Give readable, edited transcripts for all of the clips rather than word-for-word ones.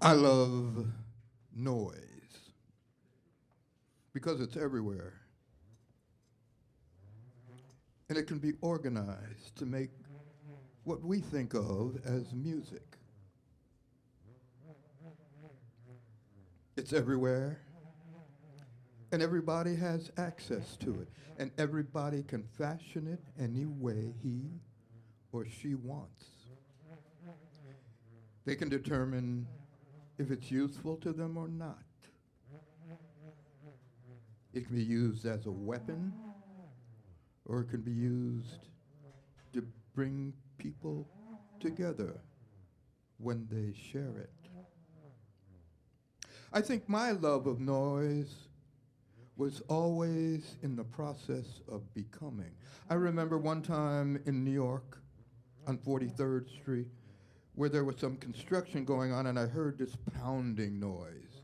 I love noise because it's everywhere. And it can be organized to make what we think of as music. It's everywhere, and everybody has access to it, and everybody can fashion it any way he or she wants. They can determine if it's useful to them or not. It can be used as a weapon, or it can be used to bring people together when they share it. I think my love of noise was always in the process of becoming. I remember one time in New York on 43rd Street where there was some construction going on and I heard this pounding noise.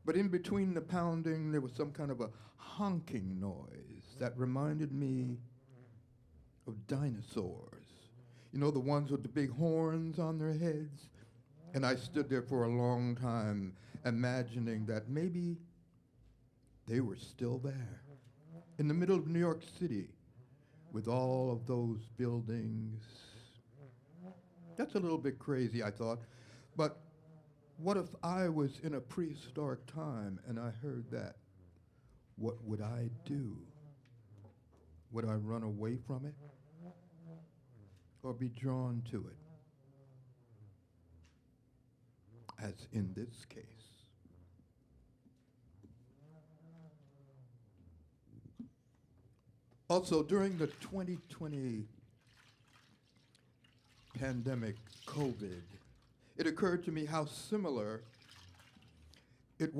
But in between the pounding, there was some kind of a honking noise that reminded me of dinosaurs. You know, the ones with the big horns on their heads? And I stood there for a long time imagining that maybe they were still there in the middle of New York City with all of those buildings. That's a little bit crazy, I thought, but what if I was in a prehistoric time and I heard that? What would I do? Would I run away from it or be drawn to it? As in this case. Also, during the 2020 pandemic, COVID, it occurred to me how similar it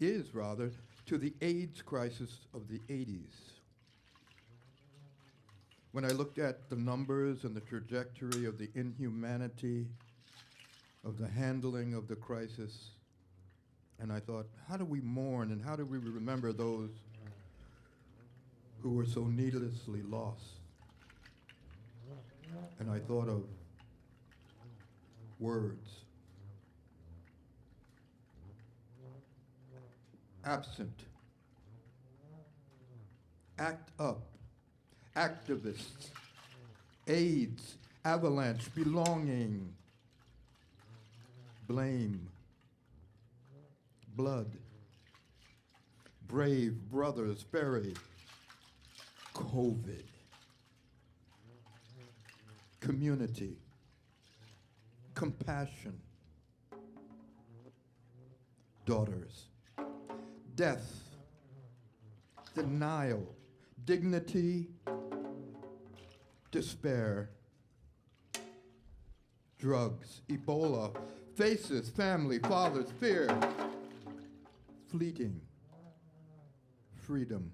is rather, to the AIDS crisis of the 80s. When I looked at the numbers and the trajectory of the inhumanity of the handling of the crisis, and I thought, how do we mourn and how do we remember those who were so needlessly lost? And I thought of words. Absent. Act up. Activists. AIDS. Avalanche. Belonging. Blame. Blood. Brave brothers buried. COVID. Community. Compassion. Daughters. Death. Denial. Dignity. Despair. Drugs. Ebola. Faces. Family. Fathers. Fear. Fleeting. Freedom.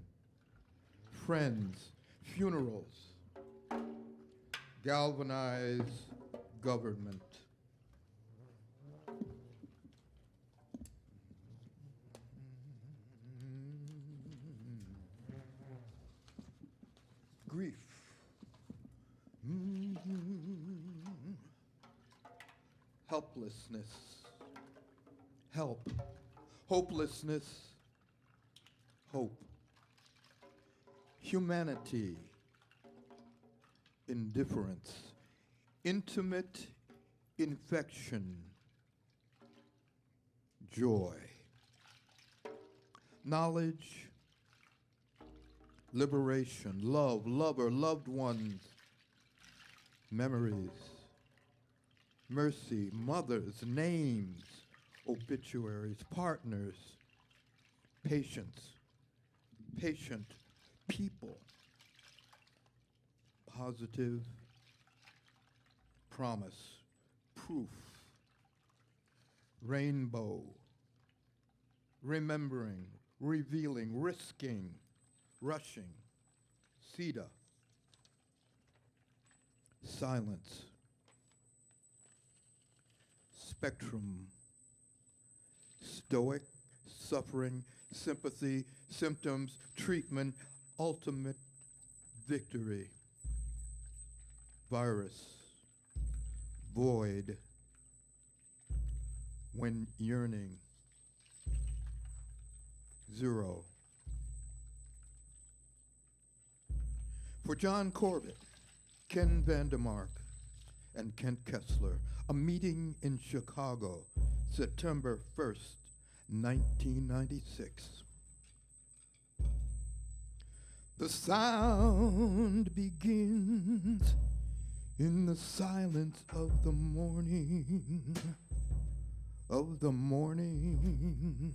Friends. Funerals. Galvanize government. Grief. Helplessness. Help. Hopelessness. Hope. Humanity. Indifference. Intimate infection. Joy. Knowledge. Liberation. Love. Lover. Loved ones. Memories. Mercy. Mothers. Names. Obituaries. Partners. Patience. Patient. People. Positive. Promise. Proof. Rainbow. Remembering. Revealing. Risking. Rushing. Cedar. Silence. Spectrum. Stoic. Suffering. Sympathy. Symptoms. Treatment. Ultimate victory. Virus. Void. when yearning. 0. For John Corbett, Ken Vandermark, and Kent Kessler, a meeting in Chicago, September 1st, 1996. The sound begins in the silence of the morning, of the morning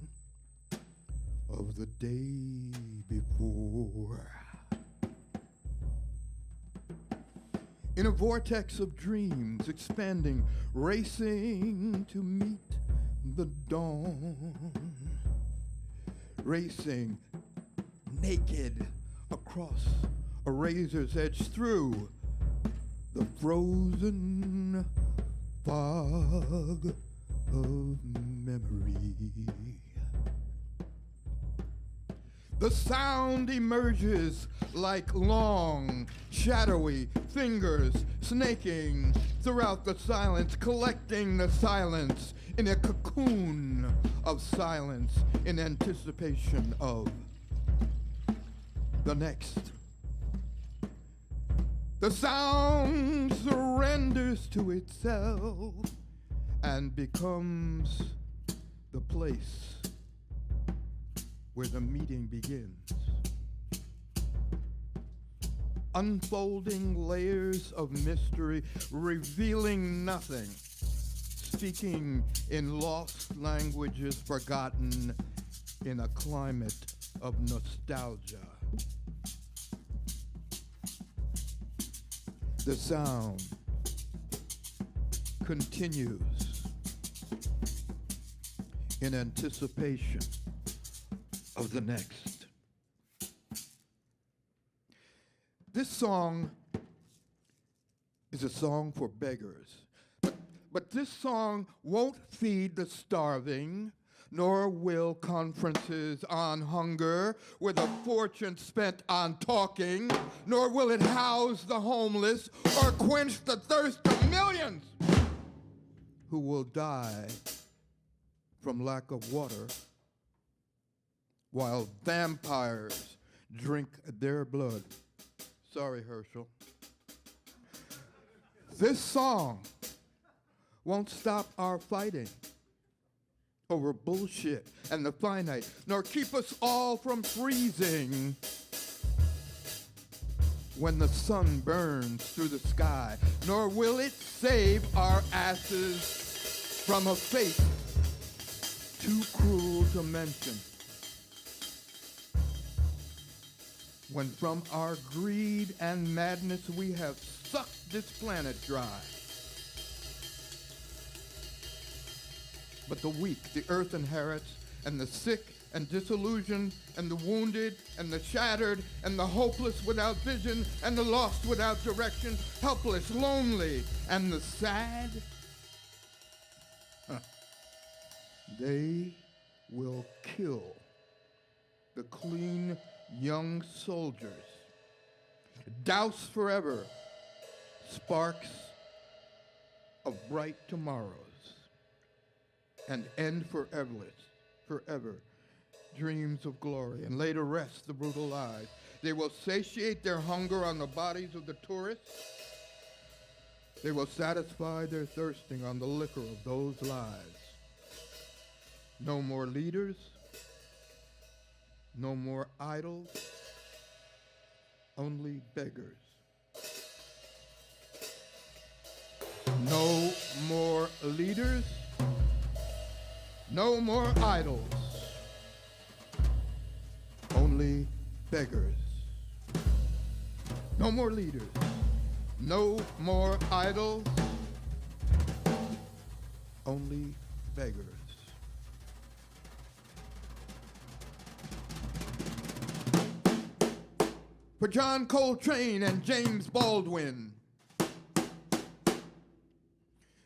of the day before. In a vortex of dreams expanding, racing to meet the dawn, racing naked across a razor's edge through the frozen fog of memory. The sound emerges like long, shadowy fingers snaking throughout the silence, collecting the silence in a cocoon of silence in anticipation of the next. The sound surrenders to itself and becomes the place where the meeting begins. Unfolding layers of mystery, revealing nothing, speaking in lost languages forgotten in a climate of nostalgia. The sound continues in anticipation of the next. This song is a song for beggars, but this song won't feed the starving, nor will conferences on hunger with a fortune spent on talking, nor will it house the homeless or quench the thirst of millions who will die from lack of water while vampires drink their blood. Sorry, Herschel. This song won't stop our fighting over bullshit and the finite, nor keep us all from freezing when the sun burns through the sky, nor will it save our asses from a fate too cruel to mention, when from our greed and madness we have sucked this planet dry. But the weak, the earth inherits, and the sick and disillusioned, and the wounded, and the shattered, and the hopeless without vision, and the lost without direction, helpless, lonely, and the sad, they will kill the clean young soldiers, douse forever sparks of bright tomorrows, and end forever dreams of glory, and lay to rest the brutal lives. They will satiate their hunger on the bodies of the tourists. They will satisfy their thirsting on the liquor of those lives. No more leaders, no more idols, only beggars. No more leaders, no more idols, only beggars. No more leaders, no more idols, only beggars. For John Coltrane and James Baldwin,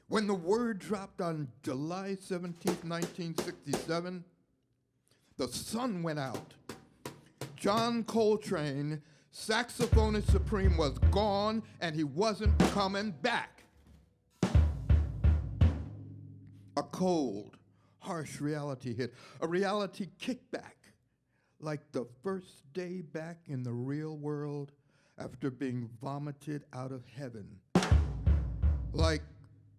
when the word dropped on July 17th, 1967, the sun went out. John Coltrane, saxophonist supreme, was gone, and he wasn't coming back. A cold, harsh reality hit, a reality kickback, like the first day back in the real world after being vomited out of heaven, like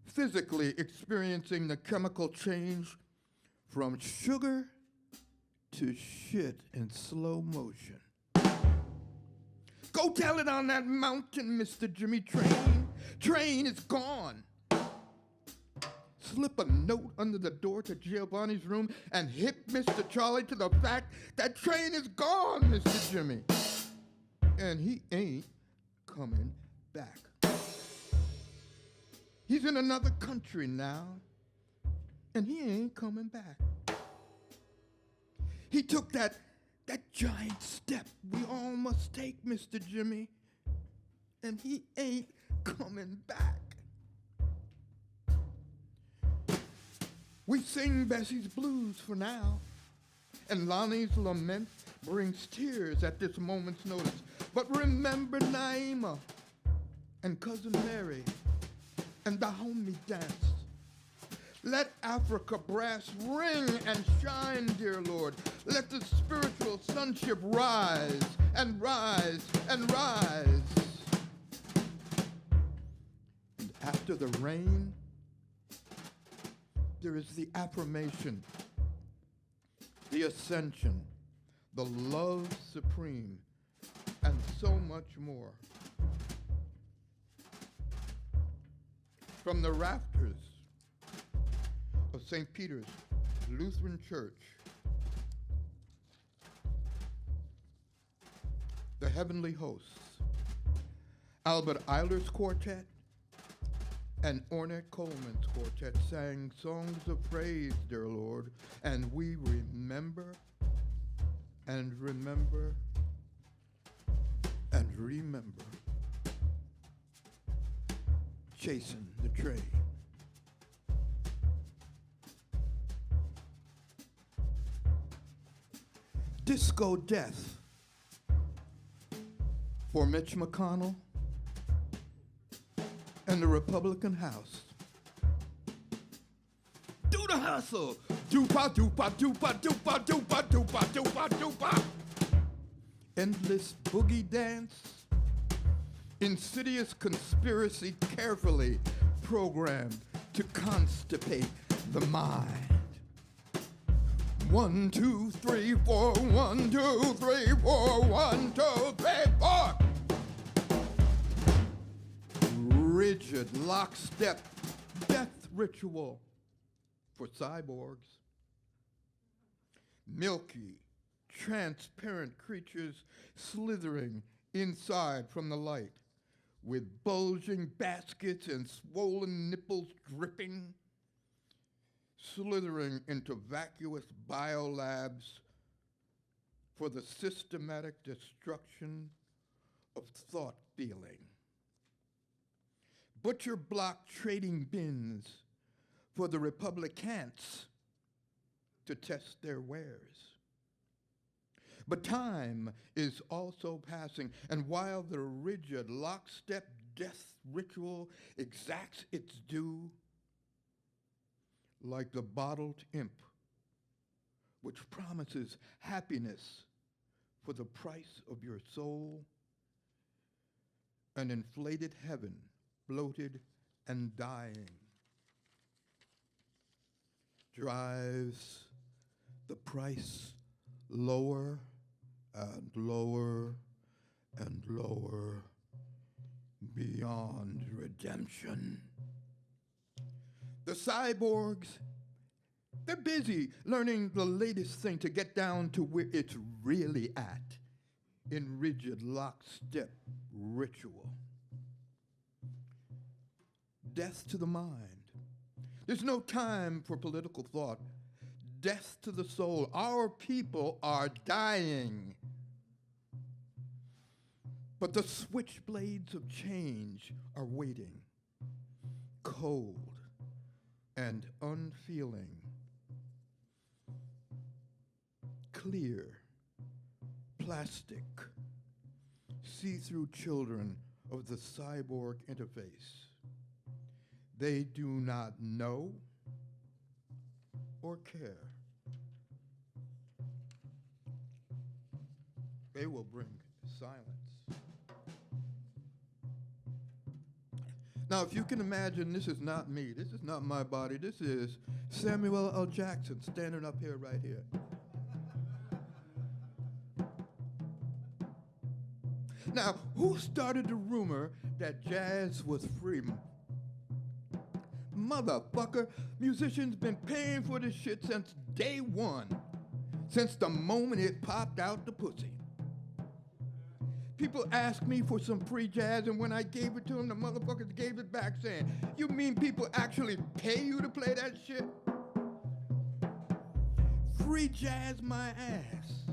physically experiencing the chemical change from sugar to shit in slow motion. Go tell it on that mountain, Mr. Jimmy Train. Train is gone. Slip a note under the door to Giovanni's room and hit Mr. Charlie to the fact that train is gone, Mr. Jimmy. And he ain't coming back. He's in another country now, and he ain't coming back. He took that giant step we all must take, Mr. Jimmy, and he ain't coming back. We sing Bessie's blues for now, and Lonnie's lament brings tears at this moment's notice. But remember Naima and Cousin Mary and the homie dance. Let Africa brass ring and shine, dear Lord. Let the spiritual sonship rise and rise and rise. And after the rain, there is the affirmation, the ascension, the love supreme, and so much more. From the rafters of St. Peter's Lutheran Church, the Heavenly Hosts, Albert Eiler's quartet and Ornette Coleman's quartet sang songs of praise, dear Lord, and we remember and remember and remember chasing the train. Disco Death for Mitch McConnell and the Republican House. Do the hustle. Doopa, doopa, doopa, doopa, doopa, doopa, doopa, doopa. Endless boogie dance. Insidious conspiracy carefully programmed to constipate the mind. 1, 2, 3, 4, 1, 2, 3, 4, 1, 2, 3, 4. Rigid, lockstep, death ritual for cyborgs. Milky, transparent creatures slithering inside from the light, with bulging baskets and swollen nipples dripping, slithering into vacuous biolabs for the systematic destruction of thought feeling. Butcher block trading bins for the Republicans to test their wares. But time is also passing, and while the rigid lockstep death ritual exacts its due, like the bottled imp, which promises happiness for the price of your soul, an inflated heaven, bloated and dying, drives the price lower and lower and lower beyond redemption. The cyborgs, they're busy learning the latest thing to get down to where it's really at in rigid lockstep ritual. Death to the mind. There's no time for political thought. Death to the soul. Our people are dying. But the switchblades of change are waiting, cold and unfeeling, clear, plastic, see-through children of the cyborg interface. They do not know, or care, they will bring silence. Now, if you can imagine, this is not me. This is not my body. This is Samuel L. Jackson standing up here right here. Now, who started the rumor that jazz was free? Motherfucker, musicians been paying for this shit since day one, since the moment it popped out the pussy. People asked me for some free jazz, and when I gave it to them, the motherfuckers gave it back saying, "You mean people actually pay you to play that shit?" Free jazz my ass.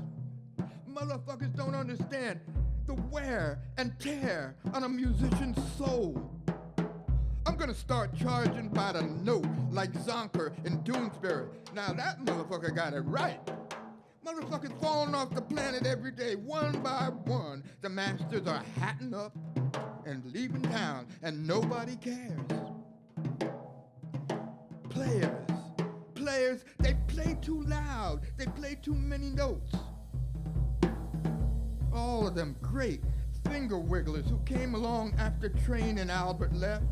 Motherfuckers don't understand the wear and tear on a musician's soul. I'm gonna start charging by the note like Zonker in Doomsbury. Now that motherfucker got it right. Motherfuckers falling off the planet every day, one by one. The masters are hatting up and leaving town, and nobody cares. Players, they play too loud. They play too many notes. All of them great finger wigglers who came along after Train and Albert left.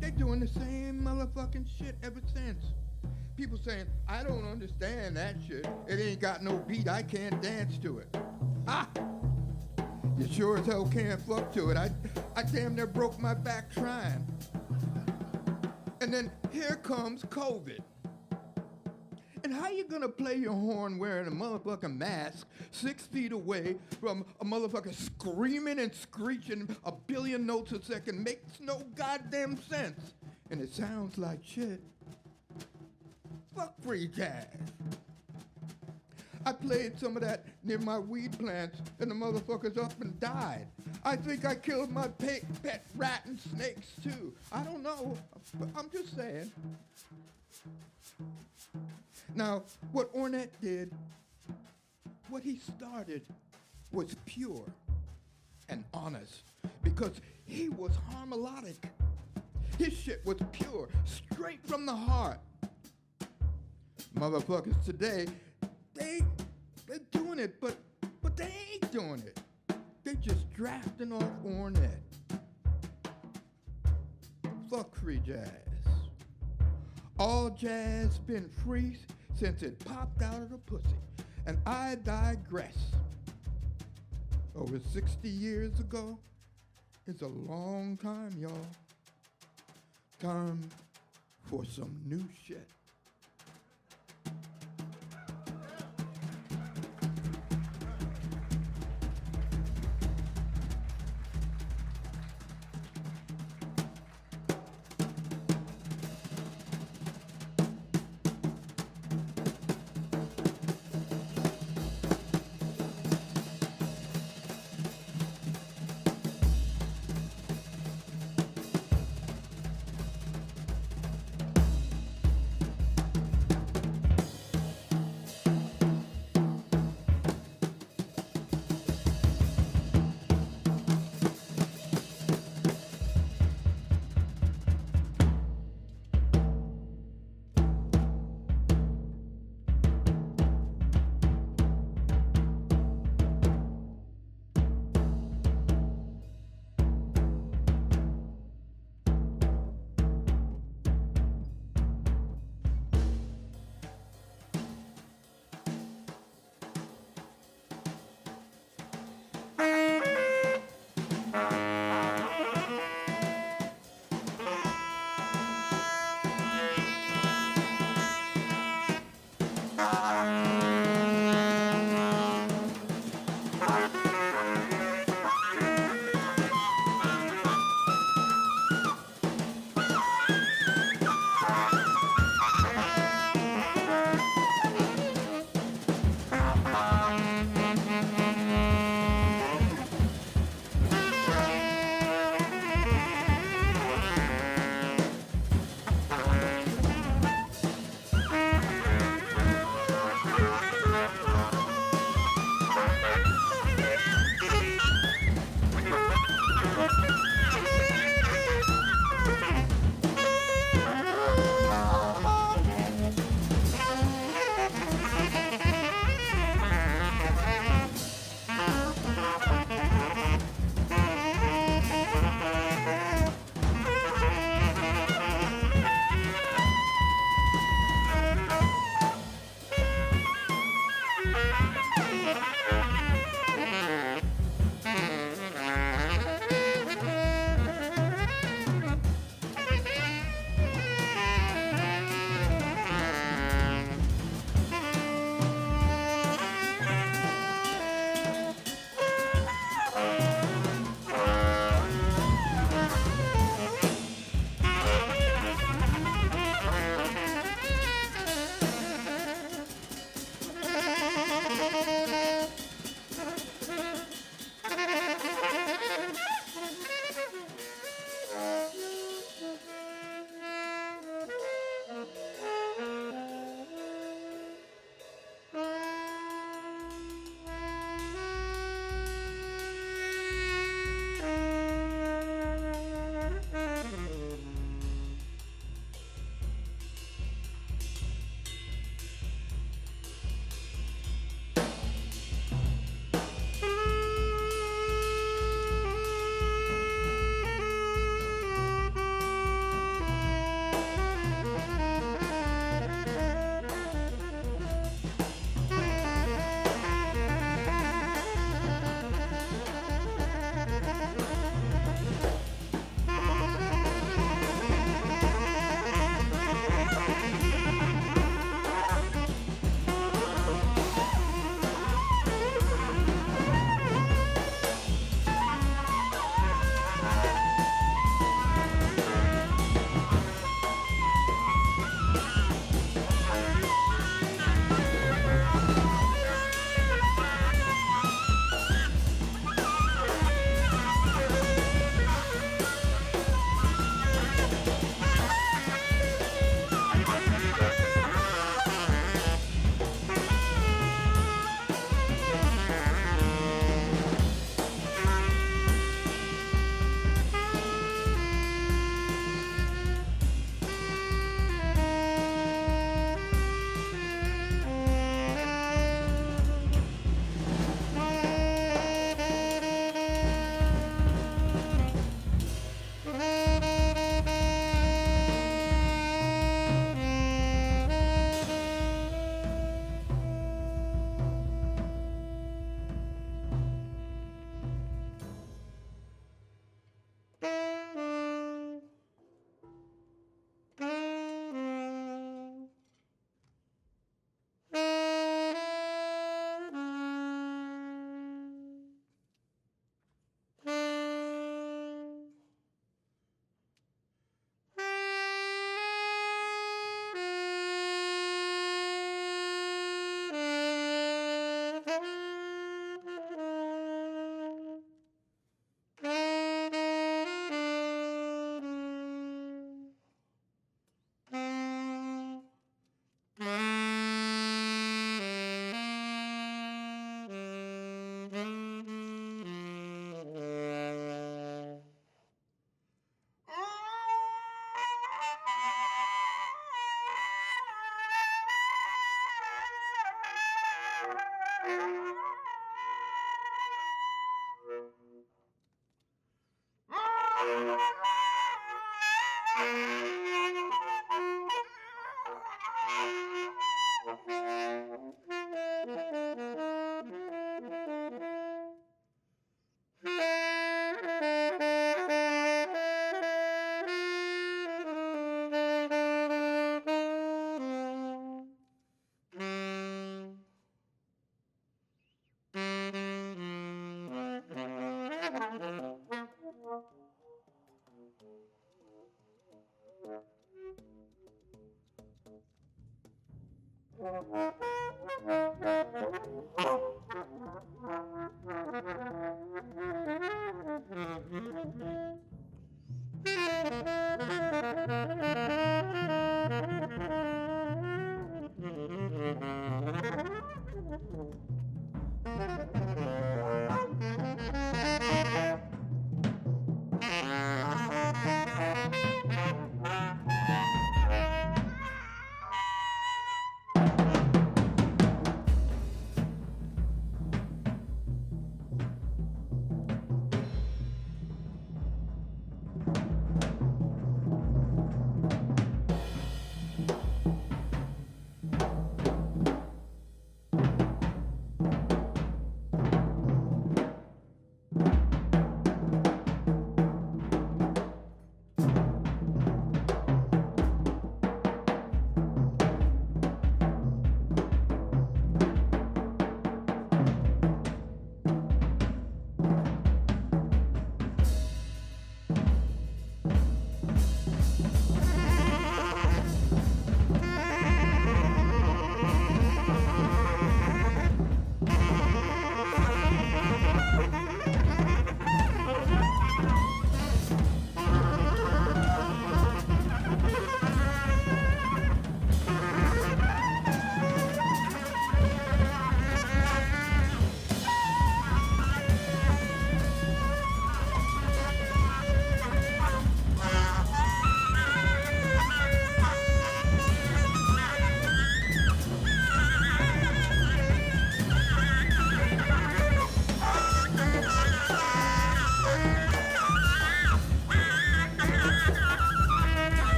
They doing the same motherfucking shit ever since. People saying, "I don't understand that shit. It ain't got no beat. I can't dance to it." Ha! You sure as hell can't fuck to it. I damn near broke my back trying. And then here comes COVID. And how you gonna play your horn wearing a motherfucking mask 6 feet away from a motherfucker screaming and screeching a billion notes a second? Makes no goddamn sense. And it sounds like shit. Fuck free jazz. I played some of that near my weed plants, and the motherfuckers up and died. I think I killed my pet rat and snakes too. I don't know, but I'm just saying. Now, what Ornette did, what he started, was pure and honest, because he was harmonic. His shit was pure, straight from the heart. Motherfuckers today, they doing it, but they ain't doing it. They just drafting off Ornette. Fuck free jazz. All jazz been free since it popped out of the pussy. And I digress. Over 60 years ago, it's a long time, y'all. Time for some new shit.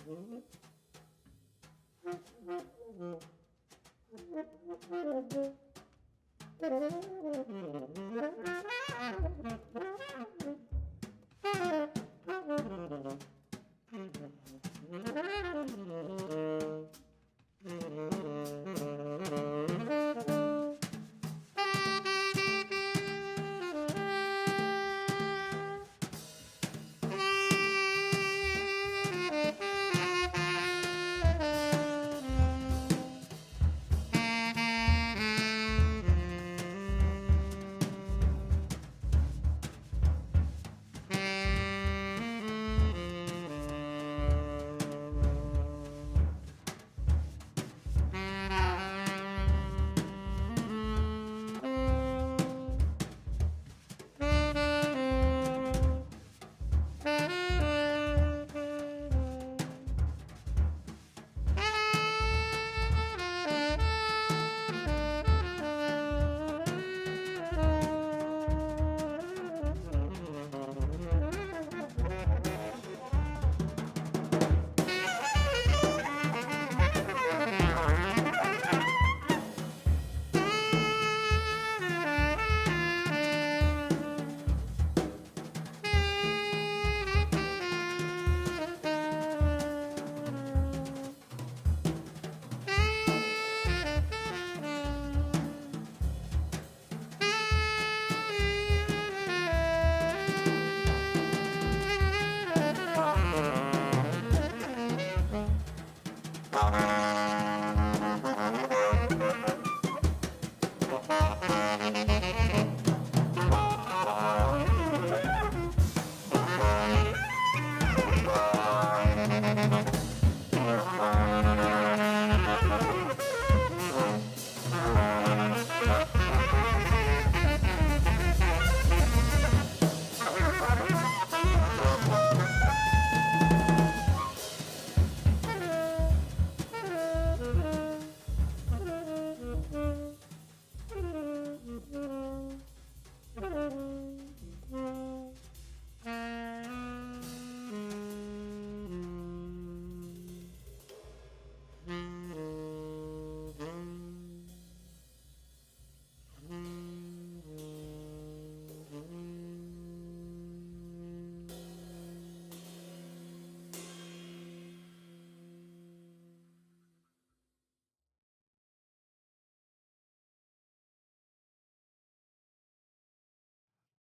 Mm-hmm.